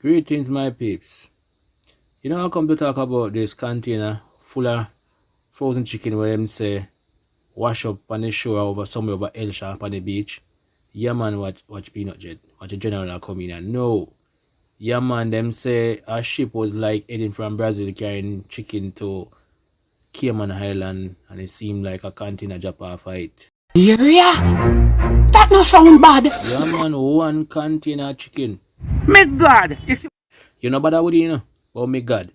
Greetings, my peeps. You know, I come to talk about this container full of frozen chicken where them say wash up on the shore over somewhere over Elsha on the beach. Yeah, man, watch Peanut Jet. Watch a general come in and no. Yeah, man, them say a ship was like heading from Brazil carrying chicken to Cayman Island and it seemed like a container drop off it. Yeah, that no sound bad. Yeah, man, one container chicken. My God, You know about that, you know? Oh, my God.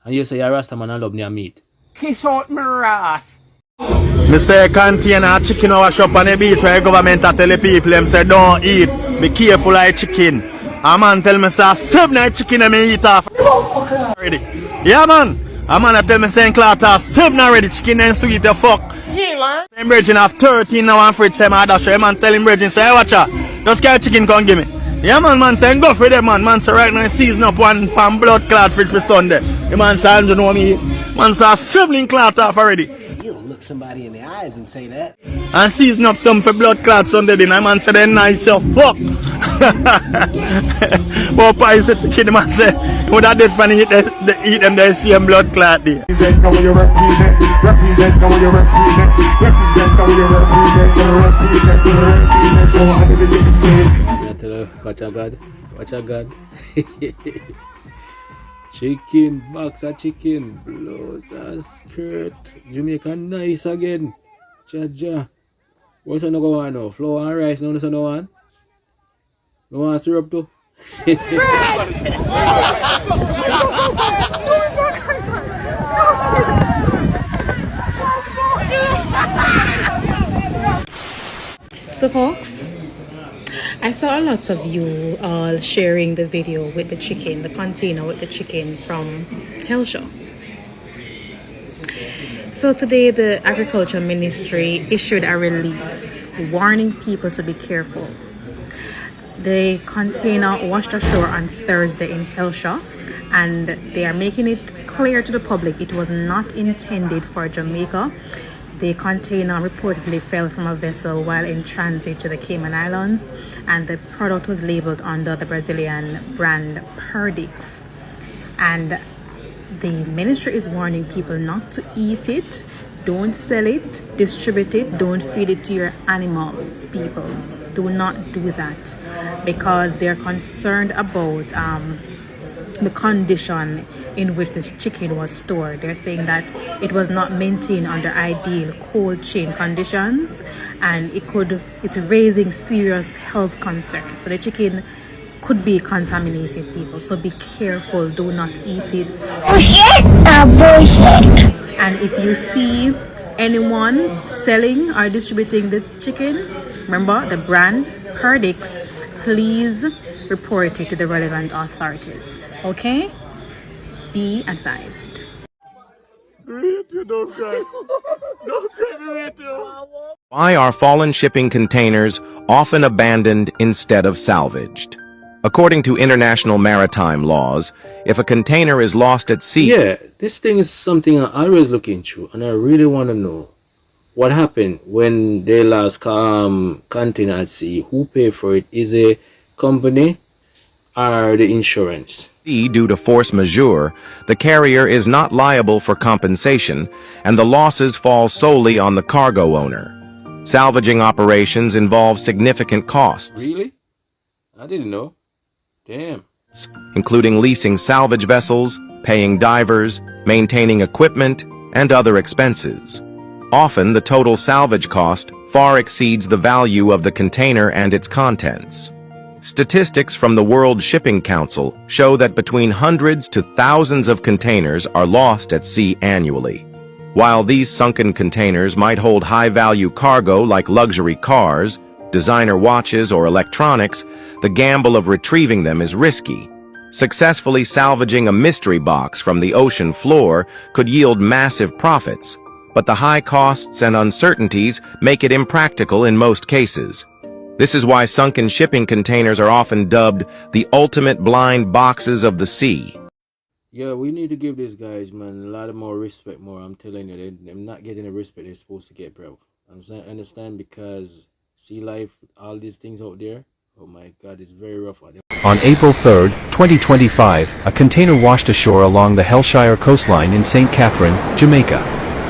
And you say you're a Rasta man and love near meat. kiss out my ass. Me say container chicken wash up on the beach where the government tell the people them say don't eat. Be careful of chicken. A man tell me say 7 night chicken and me eat off already. Yeah man. A man tell me say cloth off 7 already chicken and sweet the fuck. Yeah, man. Same virgin have 13 now and fridge say my dash. Man tell him virgin say hey, watch out. Just carry chicken come give me. Yeah man say go for them man. Man say right now season up one pan blood clot fridge for Sunday. The man say you know me. Man say 7 cloth off already. You don't look somebody in the eyes and say that. And season up some for blood clots Sunday then. I man say they nice so fuck. But pie said chicken the man say would that dead funny eat them they see them blood clot there. Represent how you represent how you represent how you represent I tell her, watch a God. Chicken, box of chicken, blouse and skirt. Jamaican nice again. Jaja. What's another one now? Flour and rice, no another one? No one syrup too? So folks, I saw a lot of you all sharing the video with the chicken, the container with the chicken from Helshaw. So today the Agriculture Ministry issued a release warning people to be careful. The container washed ashore on Thursday in Helshaw and they are making it clear to the public it was not intended for Jamaica. The container reportedly fell from a vessel while in transit to the Cayman Islands, and the product was labeled under the Brazilian brand Perdix. And the ministry is warning people not to eat it, don't sell it, distribute it, don't feed it to your animals, people. Do not do that because they're concerned about the condition in which this chicken was stored. They're saying that it was not maintained under ideal cold chain conditions and it's raising serious health concerns. So the chicken could be contaminated, people. So be careful, do not eat it. Bullshit. And if you see anyone selling or distributing the chicken, remember the brand Perdix, please report it to the relevant authorities. Okay? Be advised. Why are fallen shipping containers often abandoned instead of salvaged? According to international maritime laws, if a container is lost at sea... Yeah, this thing is something I always look into and I really want to know what happened when they lost container at sea. Who paid for it? Is a company or the insurance? Due to force majeure, the carrier is not liable for compensation, and the losses fall solely on the cargo owner. Salvaging operations involve significant costs. Really? I didn't know. Damn. Including leasing salvage vessels, paying divers, maintaining equipment, and other expenses. Often, the total salvage cost far exceeds the value of the container and its contents. Statistics from the World Shipping Council show that between hundreds to thousands of containers are lost at sea annually. While these sunken containers might hold high-value cargo like luxury cars, designer watches, or electronics, the gamble of retrieving them is risky. Successfully salvaging a mystery box from the ocean floor could yield massive profits, but the high costs and uncertainties make it impractical in most cases. This is why sunken shipping containers are often dubbed the ultimate blind boxes of the sea. Yeah, we need to give these guys, man, a lot more respect more. I'm telling you, they're not getting the respect they're supposed to get, bro. Understand? Because sea life, all these things out there, oh my God, it's very rough out there. On April 3, 2025, a container washed ashore along the Hellshire coastline in St. Catherine, Jamaica.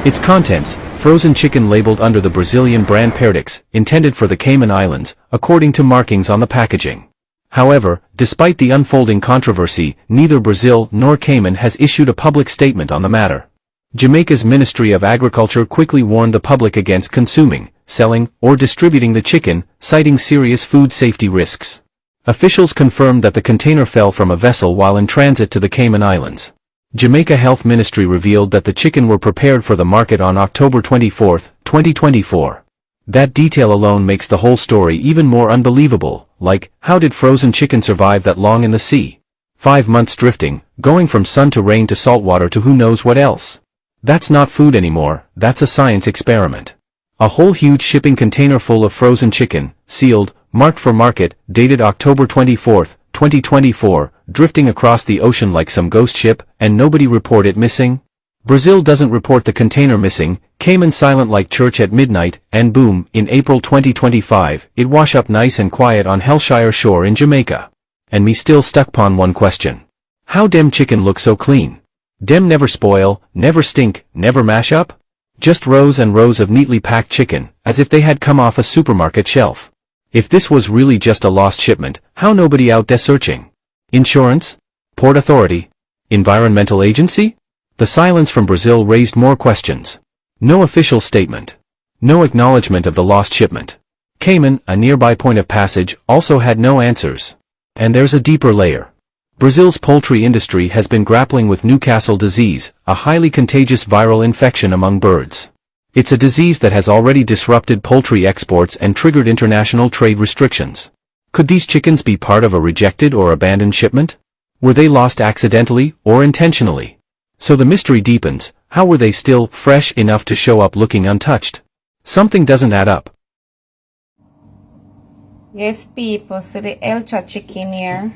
Its contents, frozen chicken labeled under the Brazilian brand Perdix, intended for the Cayman Islands, according to markings on the packaging. However, despite the unfolding controversy, neither Brazil nor Cayman has issued a public statement on the matter. Jamaica's Ministry of Agriculture quickly warned the public against consuming, selling, or distributing the chicken, citing serious food safety risks. Officials confirmed that the container fell from a vessel while in transit to the Cayman Islands. Jamaica Health Ministry revealed that the chicken were prepared for the market on October 24, 2024. That detail alone makes the whole story even more unbelievable, like, how did frozen chicken survive that long in the sea? 5 months drifting, going from sun to rain to salt water to who knows what else. That's not food anymore, that's a science experiment. A whole huge shipping container full of frozen chicken, sealed, marked for market, dated October 24, 2024, drifting across the ocean like some ghost ship, and nobody report it missing? Brazil doesn't report the container missing, Cayman silent like church at midnight, and boom, in April 2025, it wash up nice and quiet on Hellshire shore in Jamaica. And me still stuck pon one question. How dem chicken look so clean? Dem never spoil, never stink, never mash up? Just rows and rows of neatly packed chicken, as if they had come off a supermarket shelf. If this was really just a lost shipment, how nobody out there searching? Insurance? Port Authority? Environmental Agency? The silence from Brazil raised more questions. No official statement. No acknowledgement of the lost shipment. Cayman, a nearby point of passage, also had no answers. And there's a deeper layer. Brazil's poultry industry has been grappling with Newcastle disease, a highly contagious viral infection among birds. It's a disease that has already disrupted poultry exports and triggered international trade restrictions. Could these chickens be part of a rejected or abandoned shipment? Were they lost accidentally or intentionally? So the mystery deepens, how were they still fresh enough to show up looking untouched? Something doesn't add up. Yes, people, so the Elcha chicken here.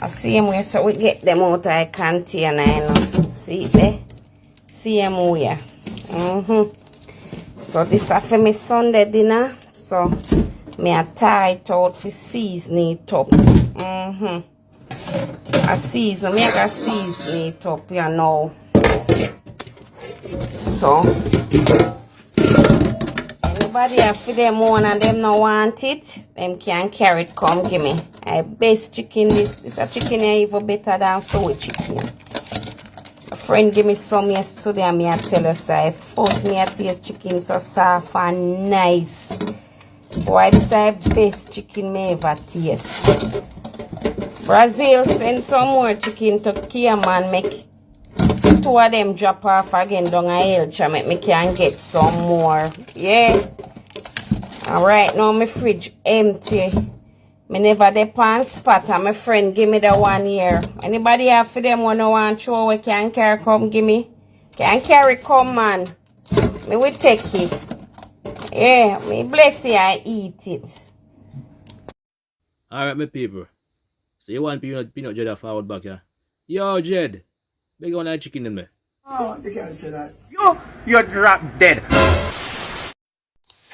I see them where so we get them out of the container, you know. See there? See them where. So this is for my Sunday dinner. So me a tie it out for season it up. I season, me I got season it up, you know. So anybody have for them one and them no want it, them can carry it, come give me. I best chicken this a chicken here even better than food chicken. A friend give me some yesterday and me I tell her say first me I taste chicken so soft and nice. Why this is best chicken me ever taste. Brazil send some more chicken to Cayman, make 2 of them drop off again down a Elcha, make me can get some more. Yeah. Alright, now my fridge empty. Me never dey pan spot and my friend give me the 1 year. Anybody have for them one want throw we can carry come give me? Can carry come man. Me will take it. Yeah, me bless you and eat it. Alright, my people. So you want peanut Jed forward back here? Yo, Jed. Big one of chicken in there. Oh, you can't say that. You're drop dead.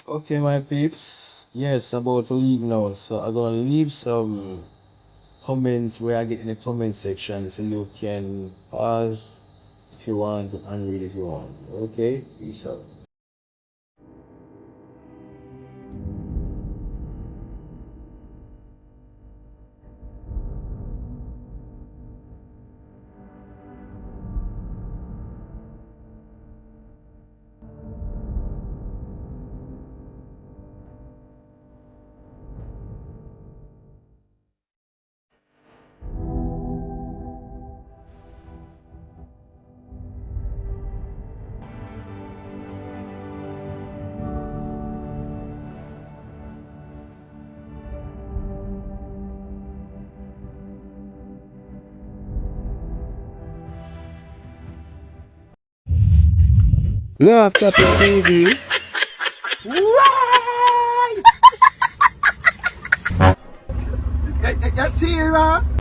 Okay, my peeps. Yes, about to leave now. So I'm gonna leave some comments where I get in the comment section, so you can pause if you want and read if you want. Okay, peace out. Love Topic TV. You serious?